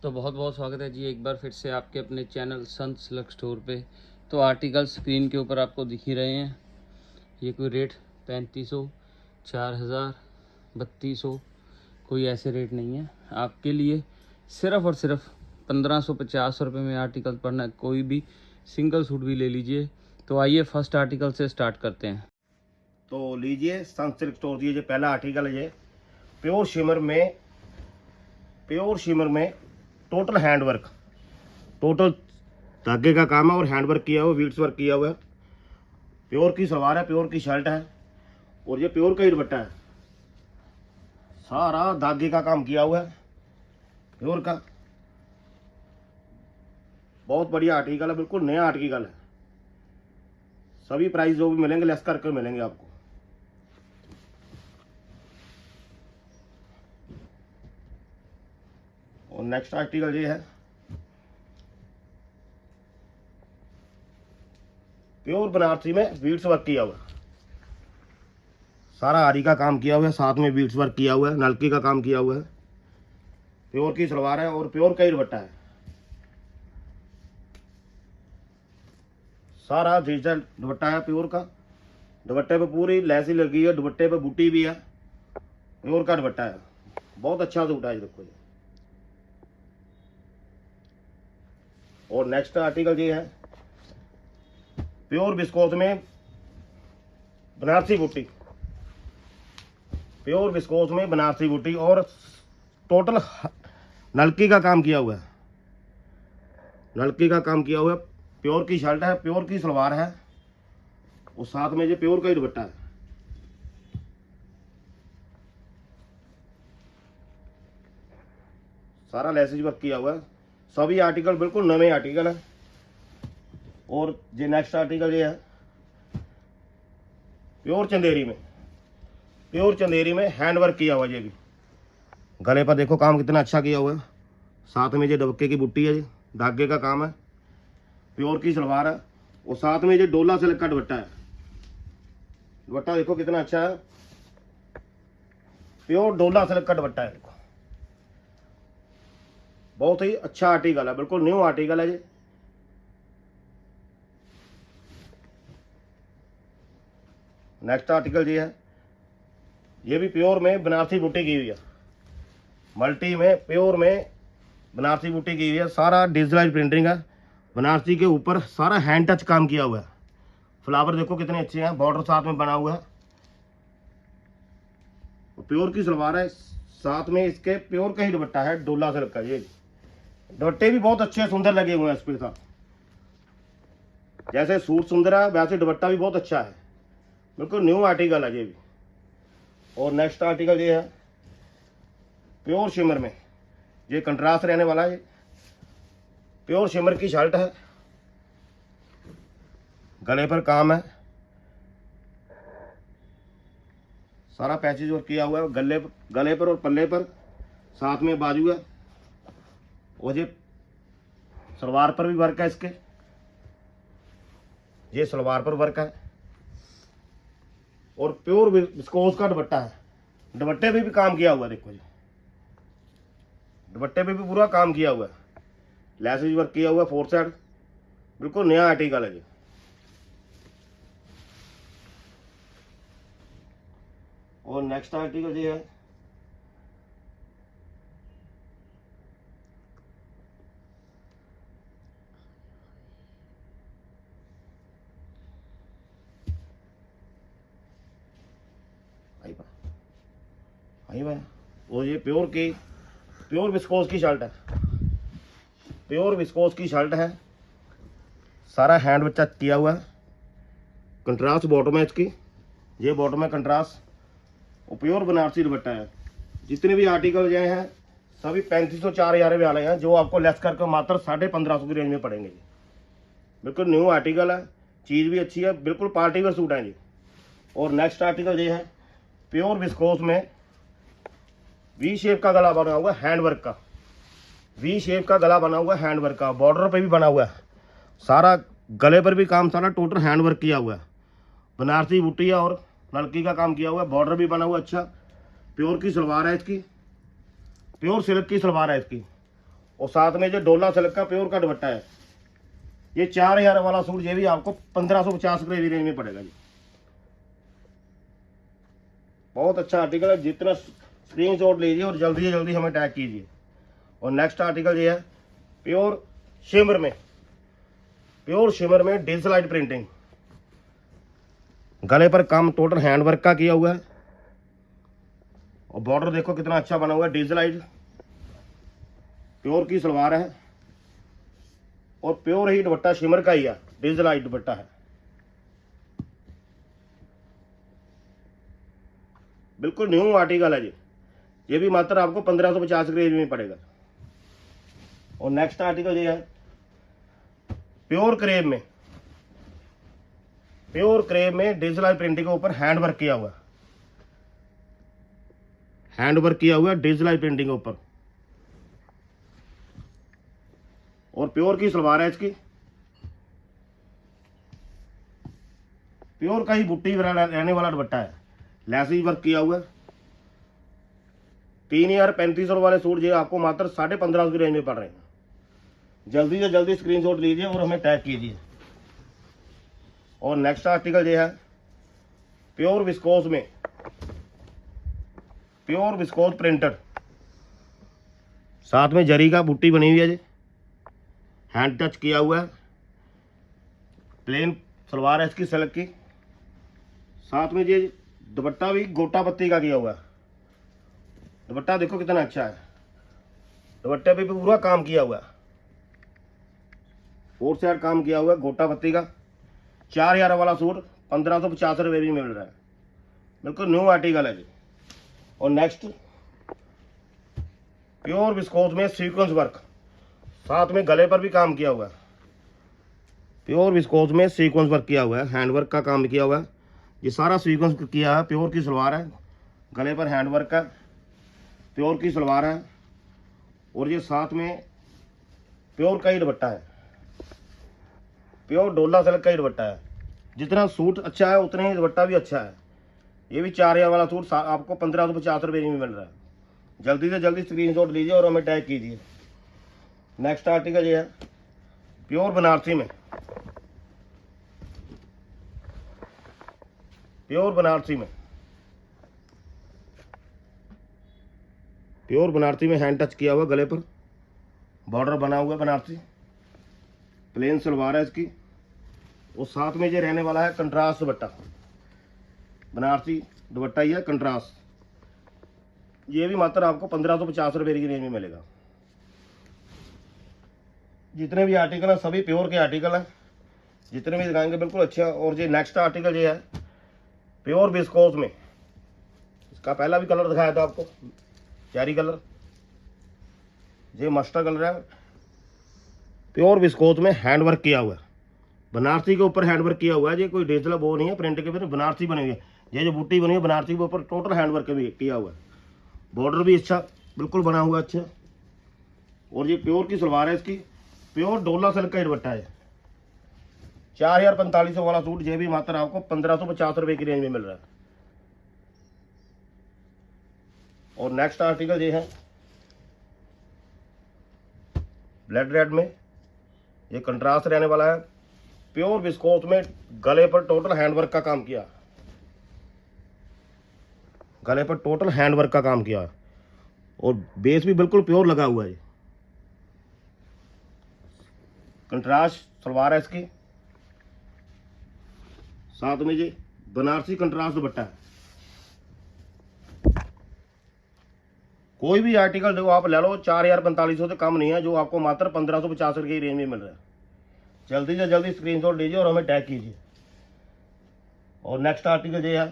तो बहुत बहुत स्वागत है जी एक बार फिर से आपके अपने चैनल संत सिल्क स्टोर पे। तो आर्टिकल स्क्रीन के ऊपर आपको दिख ही रहे हैं। ये कोई रेट 3500, 4000, 3200, कोई ऐसे रेट नहीं है। आपके लिए सिर्फ़ और सिर्फ 1550 रुपये में आर्टिकल पढ़ना है। कोई भी सिंगल सूट भी ले लीजिए। तो आइए फर्स्ट आर्टिकल से स्टार्ट करते हैं। तो लीजिए संत सिल्क स्टोर की जो पहला आर्टिकल है ये प्योर शिमर में टोटल हैंडवर्क, टोटल धागे का काम है और हैंडवर्क किया हुआ, बीड्स वर्क किया हुआ है। प्योर की सलवार है, प्योर की शर्ट है और ये प्योर का ही दुपट्टा है। सारा धागे का काम किया हुआ है, प्योर का। बहुत बढ़िया आर्टिकल है, बिल्कुल नया आर्टिकल है। सभी प्राइस जो भी मिलेंगे लेस करके मिलेंगे आपको। और नेक्स्ट आर्टिकल ये है प्योर बनारसी में बीड्स वर्क किया हुआ, सारा आरी का काम किया हुआ है, साथ में बीड्स वर्क किया हुआ है, नलकी का काम किया हुआ है। प्योर की सलवार है और प्योर का ही दुपट्टा है। सारा डिजिटल दुपट्टा है प्योर का। दुपट्टे पे पूरी लैसी लगी है, दुपट्टे पे बूटी भी है, प्योर का दुपट्टा है। बहुत अच्छा सूट है, देखो ये। और नेक्स्ट आर्टिकल ये है प्योर विस्कोस में बनारसी बूटी, प्योर विस्कोस में बनारसी बूटी और टोटल नलकी का काम किया हुआ है, नलकी का काम किया हुआ है। प्योर की शर्ट है, प्योर की सलवार है और साथ में ये प्योर का ही दुपट्टा है। सारा लेसेज वर्क किया हुआ है। सभी आर्टिकल बिल्कुल नए आर्टिकल है। और ये नेक्स्ट आर्टिकल ये है प्योर चंदेरी में हैंडवर्क किया हुआ। ये भी गले पर देखो काम कितना अच्छा किया हुआ है। साथ में ये दबके की बुट्टी है, ये धागे का काम है। प्योर की सलवार है और साथ में ये डोला सिल्क का दुपट्टा है। दुपट्टा देखो कितना अच्छा है, प्योर डोला सिल्क का दुपट्टा है। देखो बहुत ही अच्छा आर्टिकल है, बिल्कुल न्यू आर्टिकल है ये। नेक्स्ट आर्टिकल ये है, ये भी प्योर में बनारसी बूटी की हुई है। मल्टी में प्योर में बनारसी बूटी की हुई है। सारा डिजिटलाइज प्रिंटिंग है, बनारसी के ऊपर सारा हैंड टच काम किया हुआ है। फ्लावर देखो कितने अच्छे हैं, बॉर्डर साथ में बना हुआ है। प्योर की सलवार है, साथ में इसके प्योर का ही दुपट्टा है, डोला सिल्क का। ये दुपट्टे भी बहुत अच्छे सुंदर लगे हुए हैं इस पे साथ। जैसे सूट सुंदर है वैसे दुपट्टा भी बहुत अच्छा है, बिल्कुल न्यू आर्टिकल है ये भी। और नेक्स्ट आर्टिकल ये है प्योर शिमर में, ये कंट्रास्ट रहने वाला है। प्योर शिमर की शर्ट है, गले पर काम है, सारा पैचेज वर्क किया हुआ है गले पर और पल्ले पर, साथ में बाजू है और ये सलवार पर भी वर्क है इसके। ये सलवार पर वर्क है और प्योर विस्कोस का दुपट्टा है। दुपट्टे पे भी काम किया हुआ है, देखो जी दुपट्टे पे भी पूरा काम किया हुआ है, लैसेज वर्क किया हुआ है फोर साइड। बिल्कुल नया आर्टिकल है ये। और नेक्स्ट आर्टिकल ये है आई भाई, और ये प्योर विस्कोस की शर्ट है, प्योर विस्कोस की शर्ट है। सारा हैंड बच्चा किया हुआ है, कंट्रास्ट बॉटम है इसकी। ये बॉटम है कंट्रास्ट और प्योर बनारसी दुपट्टा है। जितने भी आर्टिकल ये हैं सभी 3500 4000 वाले हैं, जो आपको लेस करके मात्र 1550 की रेंज में पड़ेंगे जी। बिल्कुल न्यू आर्टिकल है, चीज़ भी अच्छी है, बिल्कुल पार्टी वेयर सूट है जी। और नेक्स्ट आर्टिकल ये है प्योर विस्कोस में वी शेप का गला बना हुआ हैंडवर्क का, वी शेप का गला बना हुआ हैंडवर्क का, बॉर्डर पे भी बना हुआ है। सारा गले पर भी काम, सारा टोटल हैंडवर्क किया हुआ है। बनारसी बूटी और नलकी का काम किया हुआ है, बॉर्डर भी बना हुआ अच्छा। प्योर की सलवार है इसकी, प्योर सिल्क की सलवार है इसकी और साथ में जो डोला सिल्क का प्योर का दुपट्टा है। ये 4000 वाला सूट ये भी आपको 1550 रुपये की रेंज में पड़ेगा जी। बहुत अच्छा आर्टिकल है, जितना स्क्रीनशॉट लीजिए और जल्दी से जल्दी हमें टैग कीजिए। और नेक्स्ट आर्टिकल ये है प्योर शिमर में, प्योर शिमर में डिजिटलाइट प्रिंटिंग, गले पर काम टोटल हैंड वर्क का किया हुआ है और बॉर्डर देखो कितना अच्छा बना हुआ है। डिजिटलाइट प्योर की सलवार है और प्योर ही दुपट्टा शिमर का ही है, डिजिटलाइट दुपट्टा है। बिल्कुल न्यू आर्टिकल है जी। ये भी मात्र आपको 1550 की रेंज में पड़ेगा। और नेक्स्ट आर्टिकल ये है प्योर क्रेप में, प्योर क्रेप में डिजिटल प्रिंटिंग के ऊपर हैंड वर्क किया हुआ, हैंड वर्क किया हुआ डिजिटल प्रिंटिंग के ऊपर। और प्योर की सलवार है इसकी, प्योर का ही बुट्टी रहने वाला दुपट्टा है, लैसी वर्क किया हुआ। 3035 वाले सूट जो आपको मात्र 1550 की रेंज में पड़ रहे हैं। जल्दी से जल्दी स्क्रीनशॉट लीजिए और हमें टैग कीजिए। और नेक्स्ट आर्टिकल ये है प्योर विस्कोस में, प्योर विस्कोस प्रिंटेड, साथ में जरी का बुट्टी बनी हुई है जी, हैंड टच किया हुआ है। प्लेन सलवार है इसकी सिल्क की, साथ में ये दुपट्टा भी गोटा पत्ती का किया हुआ है। दुपट्टा देखो कितना अच्छा है, दुपट्टे पे भी पूरा काम किया हुआ है, 4 साइड काम किया हुआ है गोटा पत्ती का। 4000 वाला सूट 1550 रुपये भी मिल रहा है। बिल्कुल न्यू आर्टिकल है जी। और नेक्स्ट प्योर विस्कोस में सीक्वेंस वर्क, साथ में गले पर भी काम किया हुआ है। प्योर विस्कोस में सीक्वेंस वर्क किया हुआ है, हैंड वर्क का काम किया हुआ है। ये सारा सीक्वेंस किया है। प्योर की सलवार है, गले पर हैंड वर्क का, प्योर की सलवार है और ये साथ में प्योर का ही दुपट्टा है, प्योर डोला सिल्क का ही दुपट्टा है। जितना सूट अच्छा है उतना ही दुपट्टा भी अच्छा है। ये भी 4000 वाला सूट आपको 1550 रुपये में मिल रहा है। जल्दी से जल्दी स्क्रीनशॉट लीजिए और हमें टैग कीजिए। नेक्स्ट आर्टिकल ये है प्योर बनारसी में, प्योर बनारसी में, प्योर बनारसी में हैंड टच किया हुआ, गले पर बॉर्डर बना हुआ बनारसी, प्लेन सलवार है इसकी और साथ में ये रहने वाला है कंट्रास्ट दुपट्टा, बनारसी दुपट्टा ही है कंट्रास्ट। ये भी मात्र आपको 1550 रुपये की रेंज में मिलेगा। जितने भी आर्टिकल हैं सभी प्योर के आर्टिकल हैं, जितने भी दिखाएंगे बिल्कुल अच्छे हैं। और ये नेक्स्ट आर्टिकल ये है प्योर विस्कोस में, इसका पहला भी कलर दिखाया था आपको, चेरी कलर, ये मस्टर्ड कलर है। प्योर विस्कोस में हैंड वर्क किया हुआ है, बनारसी के ऊपर हैंड वर्क किया हुआ है। ये कोई डिजिटल वो नहीं है, प्रिंट के ऊपर बनारसी बनी हुई है। ये जो बूटी बनी है बनारसी के ऊपर टोटल हैंड वर्क भी किया हुआ है। बॉर्डर भी अच्छा बिल्कुल बना हुआ अच्छा। और ये प्योर की सलवार है इसकी, प्योर डोला सिल्क का दुपट्टा है। 4045 वाला सूट ये भी मात्र आपको 1550 रुपये की रेंज में मिल रहा है। और नेक्स्ट आर्टिकल ये है ब्लड रेड में, ये कंट्रास्ट रहने वाला है। प्योर विस्कोस में गले पर टोटल हैंडवर्क का काम किया, गले पर टोटल हैंडवर्क का काम किया और बेस भी बिल्कुल प्योर लगा हुआ है। कंट्रास्ट सलवार है इसकी, साथ में ये बनारसी कंट्रास्ट दुपट्टा है। कोई भी आर्टिकल जो आप ले लो 4045 से कम नहीं है, जो आपको मात्र 1550 की रेंज में मिल रहा है। जल्दी से जल्दी स्क्रीनशॉट लीजिए और हमें टैग कीजिए। और नेक्स्ट आर्टिकल ये है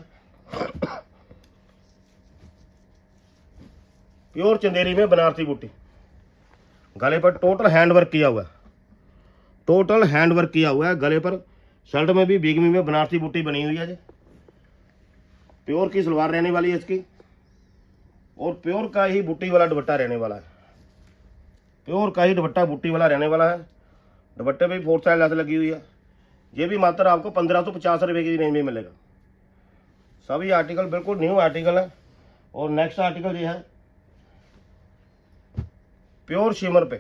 प्योर चंदेरी में बनारसी बूटी, गले पर टोटल हैंडवर्क किया हुआ है, टोटल हैंडवर्क किया हुआ है गले पर। शर्ट में भी बिगमी में बनारसी बूटी बनी हुई है जी। प्योर की सलवार रहने वाली है इसकी और प्योर का ही बूटी वाला दुपट्टा रहने वाला है, प्योर का ही दुपट्टा बूटी वाला रहने वाला है। दुपट्टे पे भी 4 साइड लैस लगी हुई है। ये भी मात्र आपको 1550 रुपये की रेंज में मिलेगा। सभी आर्टिकल बिल्कुल न्यू आर्टिकल है। और नेक्स्ट आर्टिकल ये है प्योर शिमर पे,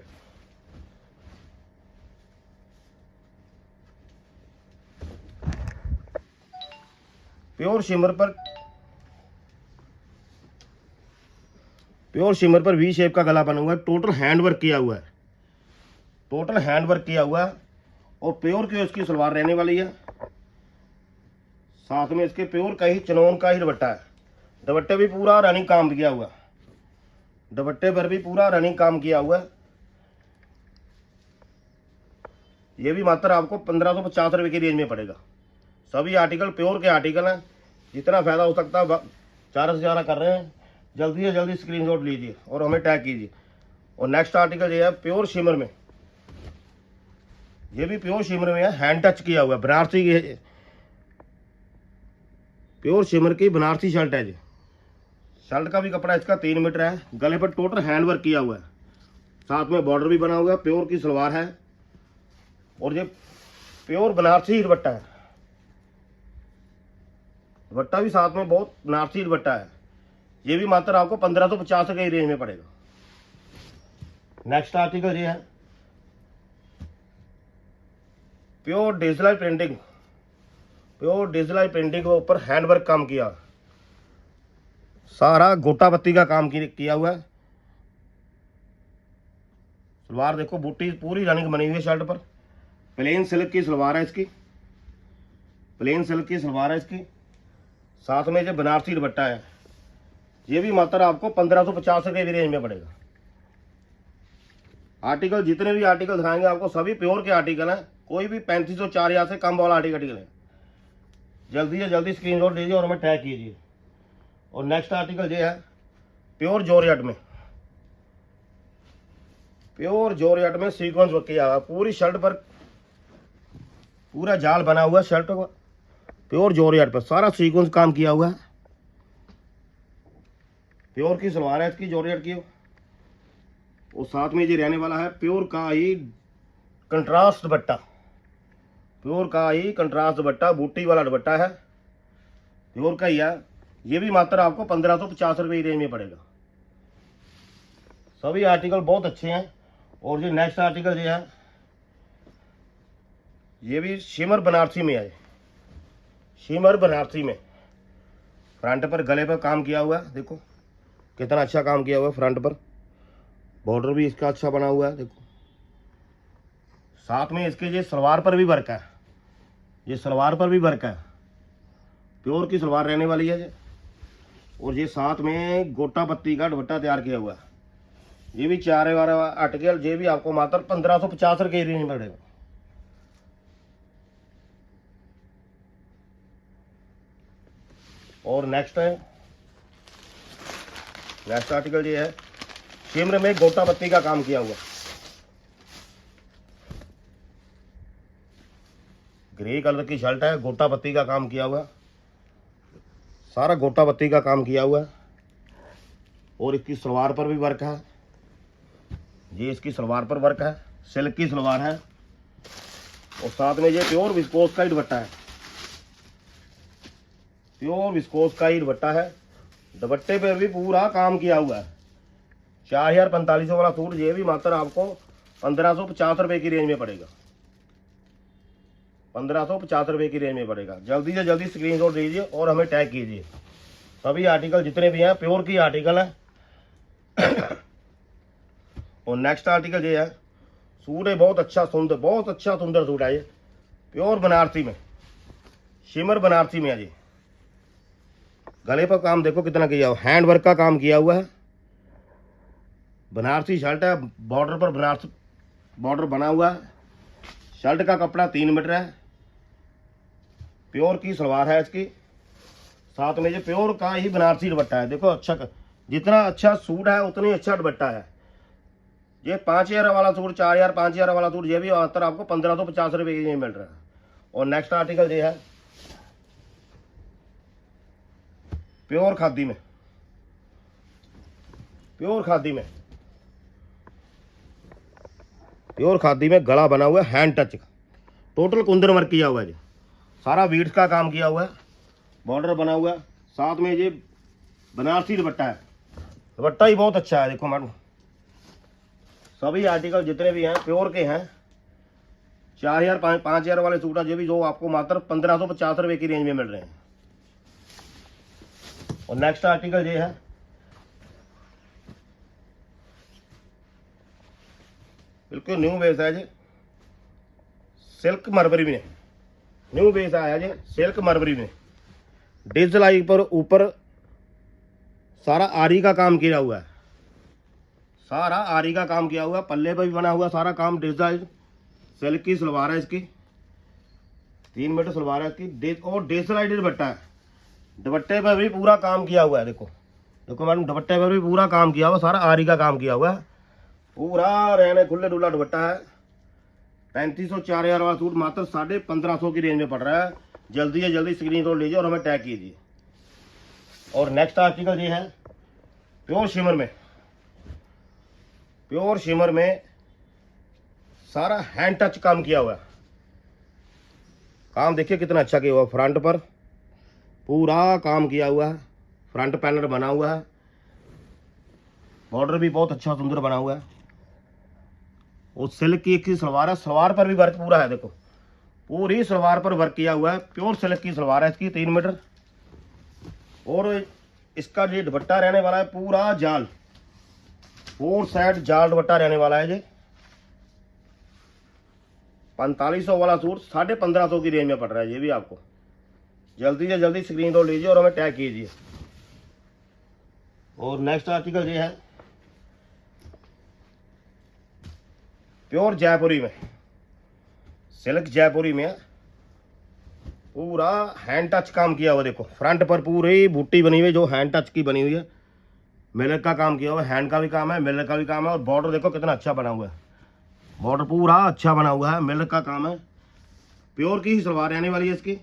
प्योर शिमर पर, प्योर शिमर पर वी शेप का गला बना हुआ है। टोटल हैंड वर्क किया हुआ है, टोटल हैंड वर्क किया हुआ है। और प्योर की इसकी सलवार रहने वाली है। साथ में इसके प्योर का ही चनौन का ही दुपट्टा है। दुपट्टे भी पूरा रनिंग काम किया हुआ, दुपट्टे पर भी पूरा रनिंग काम किया हुआ है। ये भी मात्र आपको 1550 रुपये की रेंज में पड़ेगा। सभी आर्टिकल प्योर के आर्टिकल हैं। जितना फ़ायदा हो सकता है ज़्यादा से ज़्यादा कर रहे हैं। जल्दी से जल्दी स्क्रीनशॉट लीजिए और हमें टैग कीजिए। और नेक्स्ट आर्टिकल ये है प्योर शिमर में, ये भी प्योर शिमर में है, हैंड टच किया हुआ है। बनारसी की प्योर शिमर की बनारसी शर्ट है। जी शर्ट का भी कपड़ा इसका 3 मीटर है। गले पर टोटल हैंड वर्क किया हुआ है, साथ में बॉर्डर भी बना हुआ है। प्योर की सलवार है और ये प्योर बनारसी दुपट्टा है। दुपट्टा भी साथ में बहुत बनारसी दुपट्टा है। ये भी मात्र आपको 1550 के रेंज में पड़ेगा। नेक्स्ट आर्टिकल ये है pure digital printing, pure digital printing के ऊपर हैंडवर्क काम किया, सारा गोटा पत्ती का काम किया हुआ है। सलवार देखो बूटी पूरी रनिंग बनी हुई है शर्ट पर। प्लेन सिल्क की सलवार है इसकी, प्लेन सिल्क की सलवार है इसकी। साथ में जो बनारसी दुपट्टा है, ये भी मात्र आपको 1550 के रेंज में पड़ेगा। आर्टिकल जितने भी आर्टिकल दिखाएंगे आपको सभी प्योर के आर्टिकल हैं। कोई भी 3500 4000 से कम वाला आर्टिकल है। जल्दी से जल्दी स्क्रीनशॉट लीजिए और हमें टैग कीजिए। और नेक्स्ट आर्टिकल ये है प्योर जॉर्जेट में, प्योर जॉर्जेट में सीक्वेंस वर्क किया हुआ। पूरी शर्ट पर पूरा जाल बना हुआ है। शर्ट पर प्योर जॉर्जेट पर सारा सीक्वेंस काम किया हुआ है। प्योर की सलवार है इसकी जॉर्जेट की। और साथ में ये रहने वाला है प्योर का ही कंट्रास्ट दुपट्टा, प्योर का ही कंट्रास्ट दुपट्टा, बूटी वाला दुपट्टा है, प्योर का ही है। ये भी मात्र आपको 1550 रुपये की रेंज में पड़ेगा। सभी आर्टिकल बहुत अच्छे हैं। और जो नेक्स्ट आर्टिकल ये है, ये भी शिमर बनारसी में है, शिमर बनारसी में। फ्रंट पर गले पर काम किया हुआ है, देखो कितना अच्छा काम किया हुआ है फ्रंट पर। बॉर्डर भी इसका अच्छा बना हुआ है देखो। साथ में इसके ये सलवार पर भी वर्क है, ये सलवार पर भी वर्क है। प्योर की सलवार रहने वाली है ये। और ये साथ में गोटा पत्ती का दुपट्टा तैयार किया हुआ है। ये भी 4 वाला आर्टिकल, ये भी आपको मात्र 1550 रुपये की रेंज में पड़ेगा। और नेक्स्ट है, नेक्स्ट आर्टिकल ये है शिमर में गोटा पत्ती का काम किया हुआ। ग्रे कलर की शर्ट है, गोटा पत्ती का काम किया हुआ, सारा गोटा पत्ती का काम किया हुआ है। और इसकी सलवार पर भी वर्क है, ये इसकी सलवार पर वर्क है, सिल्क की सलवार है। और साथ में ये प्योर विस्कोस का ही दुपट्टा है, प्योर विस्कोस का ही दुपट्टा है। दुपट्टे पे भी पूरा काम किया हुआ है। 4500 वाला सूट ये भी मात्र आपको 1550 रुपये की रेंज में पड़ेगा, 1550 रुपये की रेंज में पड़ेगा। जल्दी से जल्दी स्क्रीनशॉट दीजिए और हमें टैग कीजिए। सभी आर्टिकल जितने भी हैं प्योर की आर्टिकल है। और नेक्स्ट आर्टिकल ये है, सूट है बहुत अच्छा सुंदर, बहुत अच्छा सुंदर सूट है ये, प्योर बनारसी में, शिमर बनारसी में है जी। गले पर काम देखो कितना किया हुआ, हैंड वर्क का काम किया हुआ है। बनारसी शर्ट है, बॉर्डर पर बनारसी बॉर्डर बना हुआ है। शर्ट का कपड़ा 3 मीटर है। प्योर की सलवार है इसकी। साथ में ये प्योर का ही बनारसी दुपट्टा है। देखो अच्छा, जितना अच्छा सूट है उतनी अच्छा दुपट्टा है। ये 5000 वाला सूट, 4000 5000 वाला सूट, ये भी मात्र आपको 1550 रुपये की मिल रहा है। और नेक्स्ट आर्टिकल ये है प्योर खादी में, प्योर खादी में, प्योर खादी में गला बना हुआ है, हैंड टच का, टोटल कुंदन वर्क किया हुआ है। जी सारा बीड्स का काम किया हुआ है, बॉर्डर बना हुआ है। साथ में ये बनारसी दुपट्टा है, दुपट्टा ही बहुत अच्छा है। देखो मैडम सभी आर्टिकल जितने भी हैं प्योर के हैं। 4000 5000 वाले सूट है जो भी, जो आपको मात्र 1550 रुपये की रेंज में मिल रहे हैं। और नेक्स्ट आर्टिकल ये है, बिल्कुल न्यू बेस है जी, सिल्क मरबरी में न्यू बेस आया जी, सिल्क मरबरी में डिजिटल आई पर ऊपर सारा आरी का काम किया हुआ है, सारा आरी का काम किया हुआ, पल्ले पर भी बना हुआ सारा काम डिजिटल। सिल्क की सलवार है इसकी, 3 मीटर सलवार है इसकी, और डिजिटल दुपट्टा है। दुपट्टे पर भी पूरा काम किया हुआ है, देखो देखो मैडम, दुपट्टे पर भी पूरा काम किया हुआ, सारा आरी का काम किया हुआ है, पूरा रहने खुले डुला दुपट्टा है। 3500 4000 वाला सूट मात्र 1550 की रेंज में पड़ रहा है। जल्दी से जल्दी स्क्रीनशॉट लीजिए और हमें टैग कीजिए। और नेक्स्ट आर्टिकल ये है प्योर शिमर में, प्योर शिमर में सारा हैंड टच काम किया हुआ है। काम देखिए कितना अच्छा किया हुआ, फ्रंट पर पूरा काम किया हुआ है, फ्रंट पैनल बना हुआ है, बॉर्डर भी बहुत अच्छा सुंदर बना हुआ है। और सिल्क की एक ही सलवार है, सलवार पर भी वर्क पूरा है, देखो पूरी सलवार पर वर्क किया हुआ है। प्योर सिल्क की सलवार है इसकी, 3 मीटर। और इसका जो दुपट्टा रहने वाला है पूरा जाल, 4 साइड जाल दुपट्टा रहने वाला है जी। 4500 वाला सूट 1550 की रेंज में पड़ रहा है ये भी आपको। जल्दी से जल्दी स्क्रीनशॉट लीजिए और हमें टैग कीजिए। और नेक्स्ट आर्टिकल ये है प्योर जयपुरी में, सिल्क जयपुरी में पूरा हैंड टच काम किया हुआ, देखो फ्रंट पर पूरी बूटी बनी हुई है जो हैंड टच की बनी हुई है। मिलर का काम किया हुआ है, हैंड का भी काम है, मिलर का भी काम है। और बॉर्डर देखो कितना अच्छा बना हुआ है, बॉर्डर पूरा अच्छा बना हुआ है, मिलर का काम है। प्योर की ही सलवार रहने वाली है इसकी।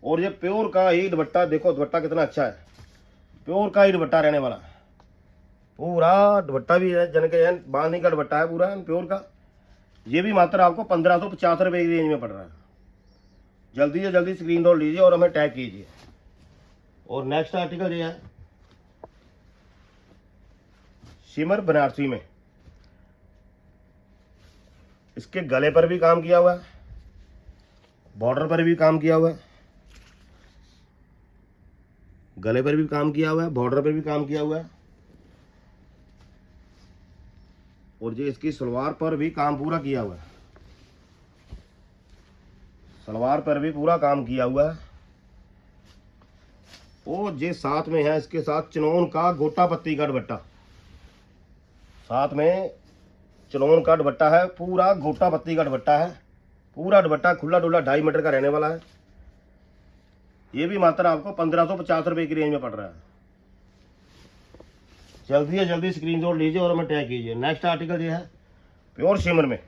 और ये प्योर का ही दुपट्टा, देखो दुपट्टा कितना अच्छा है, प्योर का ही दुपट्टा रहने वाला है। पूरा दुपट्टा भी है जन के बांधनी का दुपट्टा है पूरा प्योर का। ये भी मात्र आपको 1550 रुपये की रेंज में पड़ रहा है। जल्दी से जल्दी स्क्रीनशॉट लीजिए और हमें टैग कीजिए। और नेक्स्ट आर्टिकल ये है शिमर बनारसी में, इसके गले पर भी काम किया हुआ है, बॉर्डर पर भी काम किया हुआ है, गले पर भी काम किया हुआ है, बॉर्डर पर भी काम किया हुआ है। और ये इसकी सलवार पर भी काम पूरा किया हुआ है, सलवार पर भी पूरा काम किया हुआ है। और ये साथ में है इसके साथ चिनोन का गोटा पत्ती का दुपट्टा, साथ में चिनोन का दुपट्टा है, पूरा गोटा पत्ती का दुपट्टा है। पूरा दुपट्टा खुला डुला 2.5 मीटर का रहने वाला है। ये भी मात्र आपको 1550 रुपये की रेंज में पड़ रहा है। जल्दी से जल्दी स्क्रीनशॉट लीजिए और हमें टैग कीजिए। नेक्स्ट आर्टिकल ये है प्योर शिमर में,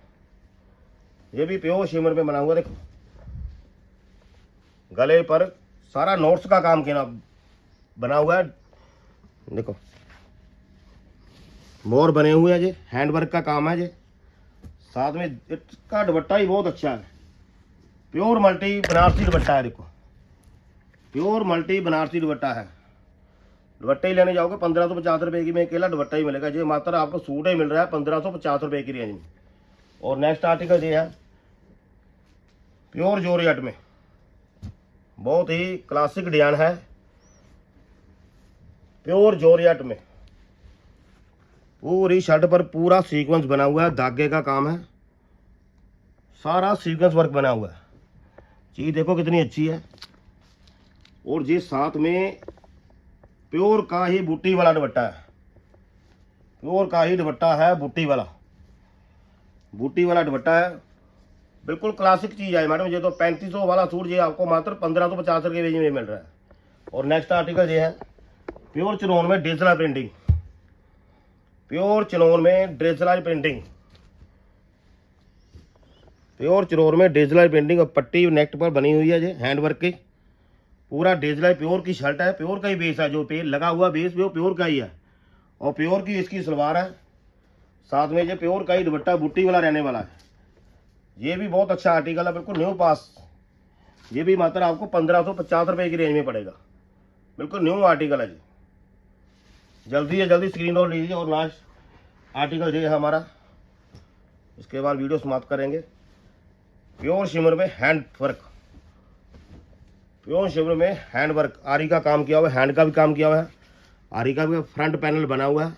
ये भी प्योर शिमर में बना हुआ, देखो गले पर सारा नोट्स का काम किया बना हुआ है, देखो मोर बने हुए हैं जी, हैंडवर्क का काम है जी। साथ में इसका दुपट्टा ही बहुत अच्छा है, प्योर मल्टी बनारसी दुपट्टा है, देखो प्योर मल्टी बनारसी दुपट्टा है। दुपट्टे ही लेने जाओगे 1550 रुपये की में अकेला दुपट्टा ही मिलेगा जी, मात्र आपको सूट ही मिल रहा है 1550 रुपये की रेंज में। और नेक्स्ट आर्टिकल ये है प्योर जॉर्जेट में, बहुत ही क्लासिक डिजाइन है, प्योर जॉर्जेट में पूरी शर्ट पर पूरा सीक्वेंस बना हुआ है, धागे का काम है, सारा सीक्वेंस वर्क बना हुआ है। चीज देखो कितनी अच्छी है। और ये साथ में प्योर का ही बूटी वाला दुपट्टा है, प्योर का ही दुपट्टा है, बूटी वाला दुपट्टा है, बिल्कुल क्लासिक चीज़ है मैडम। ये तो 3500 वाला सूट ये आपको मात्र 1550 रुपये रेंज में मिल रहा है। और नेक्स्ट आर्टिकल ये है प्योर चिनोन में डिजिटल प्रिंटिंग, प्योर चिनोन में डिजिटल प्रिंटिंग, प्योर चिनोन में डिजिटल प्रिंटिंग। और पट्टी नेक पर बनी हुई है ये हैंडवर्क की, पूरा डिजिटल प्योर की शर्ट है, प्योर का ही बेस है, जो पे लगा हुआ बेस वो प्योर का ही है। और प्योर की इसकी सलवार है, साथ में ये प्योर का ही दुपट्टा बूटी वाला रहने वाला है। ये भी बहुत अच्छा आर्टिकल है, बिल्कुल न्यू पास। ये भी मात्र आपको 1550 रुपये की रेंज में पड़ेगा, बिल्कुल न्यू आर्टिकल है जी। जल्दी से जल्दी स्क्रीनशॉट लीजिए और आर्टिकल ये है हमारा। इसके बाद वीडियो समाप्त करेंगे। प्योर शिमर में हैंड वर्क, प्योर शिमर में हैंड वर्क, आरी का काम किया हुआ है, हैंड का भी काम किया हुआ है। आरी का भी फ्रंट पैनल बना हुआ है,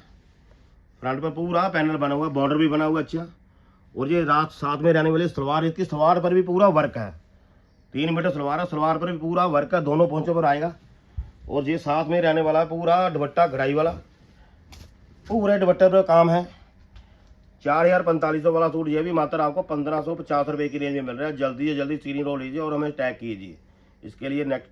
फ्रंट पर पूरा पैनल बना हुआ है, बॉर्डर भी बना हुआ है अच्छा। और ये रात साथ में रहने वाली सलवार, इसकी सलवार पर भी पूरा वर्क है। 3 मीटर सलवार है, सलवार पर भी पूरा वर्क है, दोनों पोंचों पर आएगा। और ये साथ में रहने वाला पूरा दुपट्टा कढ़ाई वाला, पूरे दुपट्टे पर काम है। 4,4500 वाला सूट ये भी मात्र आपको 1550 रुपये की रेंज में मिल रहा है। जल्दी से जल्दी स्क्रीन लो लीजिए और हमें टैग कीजिए। इसके लिए नेक्स्ट